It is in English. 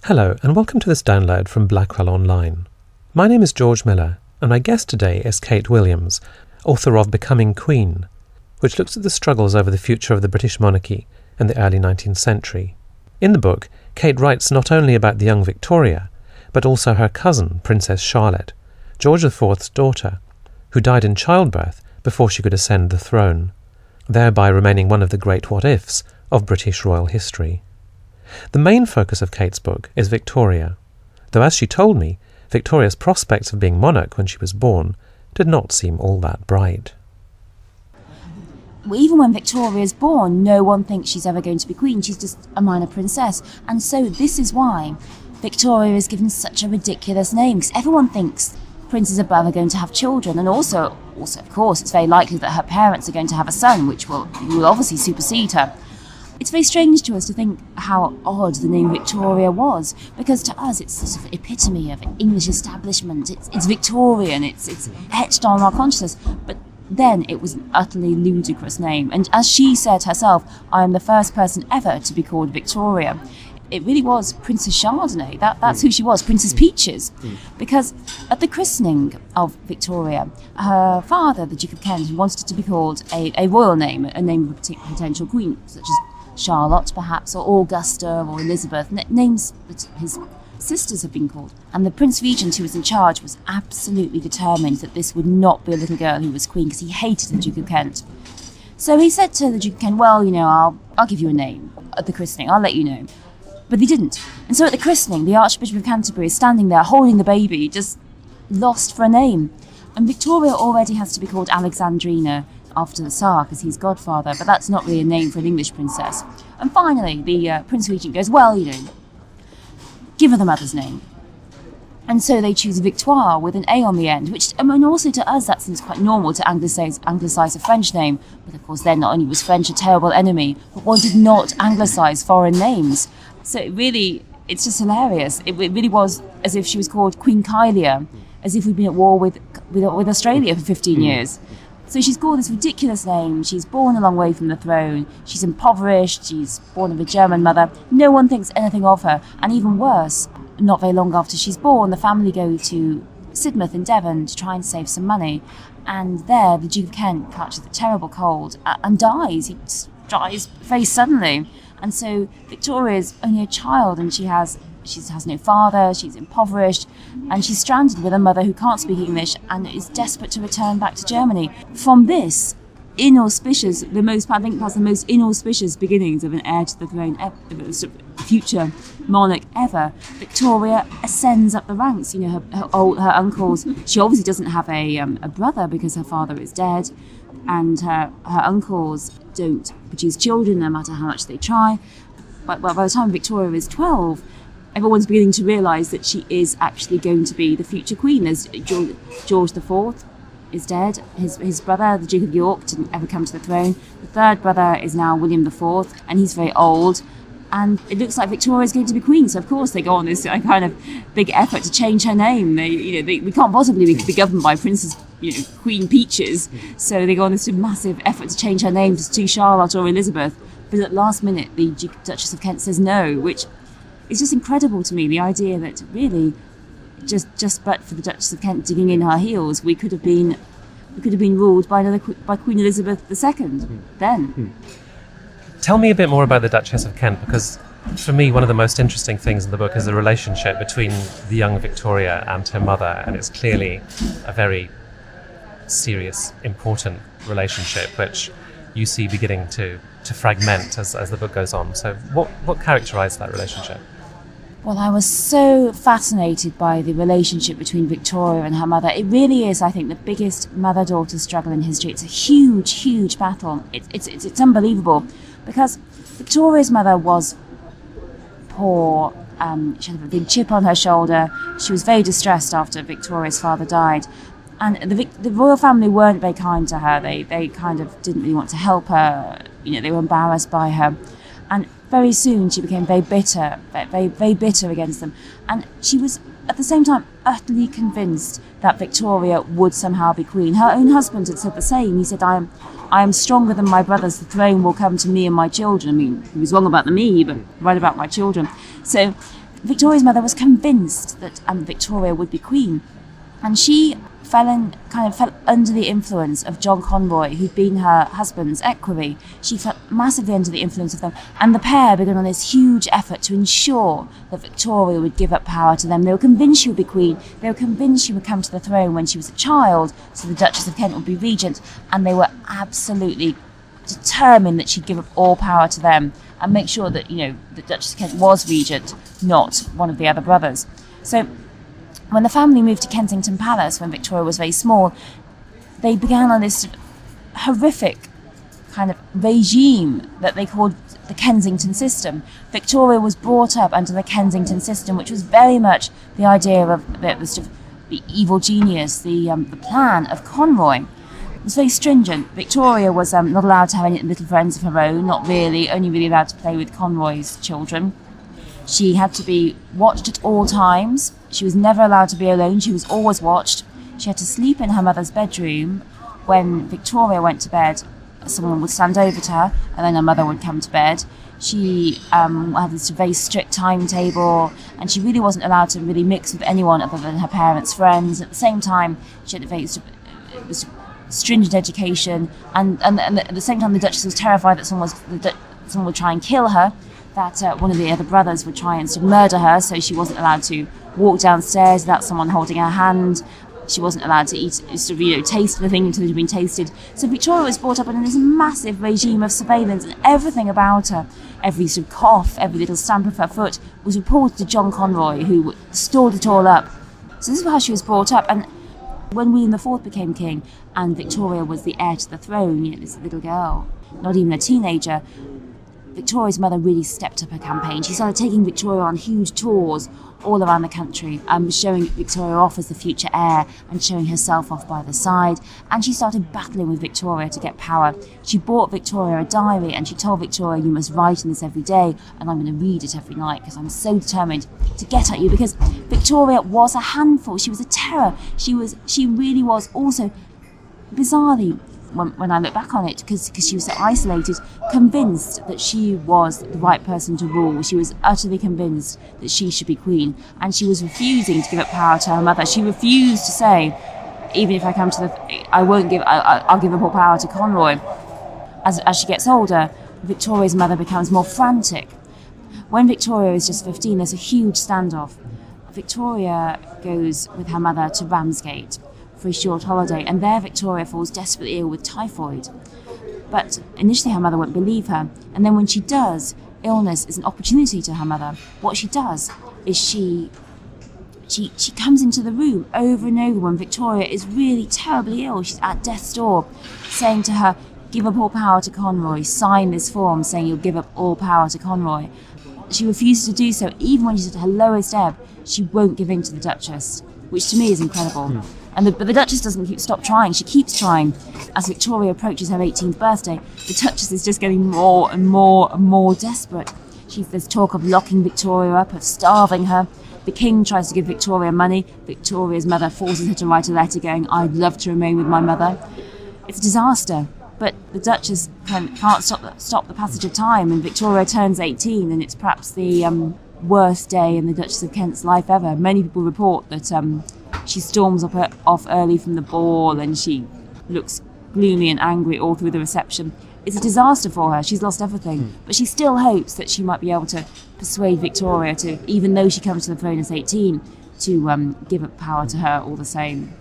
Hello and welcome to this download from Blackwell Online. My name is George Miller and my guest today is Kate Williams, author of Becoming Queen, which looks at the struggles over the future of the British monarchy in the early 19th century. In the book, Kate writes not only about the young Victoria, but also her cousin, Princess Charlotte, George IV's daughter, who died in childbirth before she could ascend the throne, thereby remaining one of the great what-ifs of British royal history. The main focus of Kate's book is Victoria, though as she told me, Victoria's prospects of being monarch when she was born did not seem all that bright. Even when Victoria is born, no one thinks she's ever going to be queen. She's just a minor princess. And so this is why Victoria is given such a ridiculous name, because everyone thinks princes above are going to have children. And also, of course, it's very likely that her parents are going to have a son, which will obviously supersede her. It's very strange to us to think how odd the name Victoria was, because to us it's the sort of epitome of English establishment. It's Victorian, it's etched on our consciousness. But then it was an utterly ludicrous name. And as she said herself, I am the first person ever to be called Victoria. It really was Princess Chardonnay. That's who she was, Princess Peaches. Because at the christening of Victoria, her father, the Duke of Kent, wanted to be called a royal name, a name of a potential queen, such as Charlotte, perhaps, or Augusta, or Elizabeth, names that his sisters have been called. And the Prince Regent, who was in charge, was absolutely determined that this would not be a little girl who was queen, because he hated the Duke of Kent. So he said to the Duke of Kent, well, I'll give you a name at the christening, I'll let you know. But they didn't. And so at the christening, the Archbishop of Canterbury is standing there holding the baby, just lost for a name. And Victoria already has to be called Alexandrina, after the Tsar, because he's godfather, but that's not really a name for an English princess. And finally, the Prince Regent goes, well, give her the mother's name. And so they choose Victoire with an A on the end, which, also to us, that seems quite normal to anglicize a French name. But of course, then not only was French a terrible enemy, but one did not anglicize foreign names. So it's just hilarious. It really was as if she was called Queen Kylia, as if we'd been at war with Australia for 15 years. So she's called this ridiculous name, she's born a long way from the throne, she's impoverished, she's born of a German mother, no one thinks anything of her, and even worse, not very long after she's born, the family go to Sidmouth in Devon to try and save some money, and there the Duke of Kent catches a terrible cold and dies. He dies very suddenly, and so Victoria's only a child, and she has no father, she's impoverished, and she's stranded with a mother who can't speak English and is desperate to return back to Germany. From this inauspicious, perhaps the most inauspicious beginnings of an heir to the throne, future monarch ever, Victoria ascends up the ranks. Her uncles, she obviously doesn't have a brother because her father is dead, and her uncles don't produce children no matter how much they try. But by the time Victoria is 12, everyone's beginning to realise that she is actually going to be the future queen. As George IV is dead, his brother, the Duke of York, didn't ever come to the throne. The third brother is now William IV, and he's very old. And it looks like Victoria is going to be queen, so of course they go on this kind of big effort to change her name. We can't possibly be governed by Princess, Queen Peaches, so they go on this massive effort to change her name to Charlotte or Elizabeth. But at the last minute, the Duchess of Kent says no, which it's just incredible to me, the idea that really, just but for the Duchess of Kent digging in her heels, we could have been ruled by Queen Elizabeth II. Then. Tell me a bit more about the Duchess of Kent, because for me one of the most interesting things in the book is the relationship between the young Victoria and her mother, and it's clearly a very serious, important relationship which you see beginning to fragment as the book goes on. So what characterised that relationship? Well, I was so fascinated by the relationship between Victoria and her mother. It really is, I think, the biggest mother-daughter struggle in history. It's a huge, huge battle. It's unbelievable, because Victoria's mother was poor. She had a big chip on her shoulder. She was very distressed after Victoria's father died. And the royal family weren't very kind to her. They kind of didn't really want to help her. They were embarrassed by her. And very soon she became very bitter, very, very bitter against them. And she was, at the same time, utterly convinced that Victoria would somehow be queen. Her own husband had said the same. He said, I am stronger than my brothers. The throne will come to me and my children. He was wrong about the me, but right about my children. So Victoria's mother was convinced that Victoria would be queen, and she fell under the influence of John Conroy, who'd been her husband's equerry. She fell massively under the influence of them, and the pair began on this huge effort to ensure that Victoria would give up power to them. They were convinced she would be queen. They were convinced she would come to the throne when she was a child, so the Duchess of Kent would be regent, and they were absolutely determined that she'd give up all power to them and make sure that, the Duchess of Kent was regent, not one of the other brothers. So when the family moved to Kensington Palace when Victoria was very small, they began on this horrific kind of regime that they called the Kensington system. Victoria was brought up under the Kensington system, which was very much the idea of the evil genius, the plan of Conroy. It was very stringent. Victoria was not allowed to have any little friends of her own, not really, only really allowed to play with Conroy's children. She had to be watched at all times. She was never allowed to be alone. She was always watched. She had to sleep in her mother's bedroom. When Victoria went to bed, someone would stand over to her, and then her mother would come to bed. She had this very strict timetable, and she really wasn't allowed to really mix with anyone other than her parents' friends. At the same time, she had a very stringent education, and at the same time, the Duchess was terrified that someone would try and kill her, that one of the other brothers would try and murder her, so she wasn't allowed to walk downstairs without someone holding her hand. She wasn't allowed to eat, taste anything until it had been tasted. So Victoria was brought up in this massive regime of surveillance, and everything about her, every cough, every little stamp of her foot, was reported to John Conroy, who stored it all up. So this is how she was brought up. And when William IV became king, and Victoria was the heir to the throne, this little girl, not even a teenager, Victoria's mother really stepped up her campaign. She started taking Victoria on huge tours all around the country, showing Victoria off as the future heir and showing herself off by the side. And she started battling with Victoria to get power. She bought Victoria a diary, and she told Victoria, "You must write in this every day, and I'm going to read it every night because I'm so determined to get at you." Because Victoria was a handful. She was a terror. She really was also, bizarrely, when I look back on it, because she was so isolated, convinced that she was the right person to rule. She was utterly convinced that she should be queen, and she was refusing to give up power to her mother. She refused to say, even if I come to I'll give up all power to Conroy. As she gets older, Victoria's mother becomes more frantic. When Victoria is just 15, there's a huge standoff. Victoria goes with her mother to Ramsgate for a short holiday, and there Victoria falls desperately ill with typhoid. But initially her mother won't believe her, and then when she does, illness is an opportunity to her mother. What she does is she comes into the room over and over when Victoria is really terribly ill. She's at death's door, saying to her, "Give up all power to Conroy, sign this form saying you'll give up all power to Conroy." She refuses to do so. Even when she's at her lowest ebb, she won't give in to the Duchess, which to me is incredible. But the Duchess doesn't stop trying. She keeps trying. As Victoria approaches her 18th birthday, the Duchess is just getting more and more and more desperate. There's talk of locking Victoria up, of starving her. The King tries to give Victoria money. Victoria's mother forces her to write a letter going, "I'd love to remain with my mother." It's a disaster. But the Duchess can't stop the passage of time, and Victoria turns 18, and it's perhaps the worst day in the Duchess of Kent's life ever. Many people report that she storms off early from the ball, and she looks gloomy and angry all through the reception. It's a disaster for her. She's lost everything. But she still hopes that she might be able to persuade Victoria to, even though she comes to the throne as 18, to give up power to her all the same.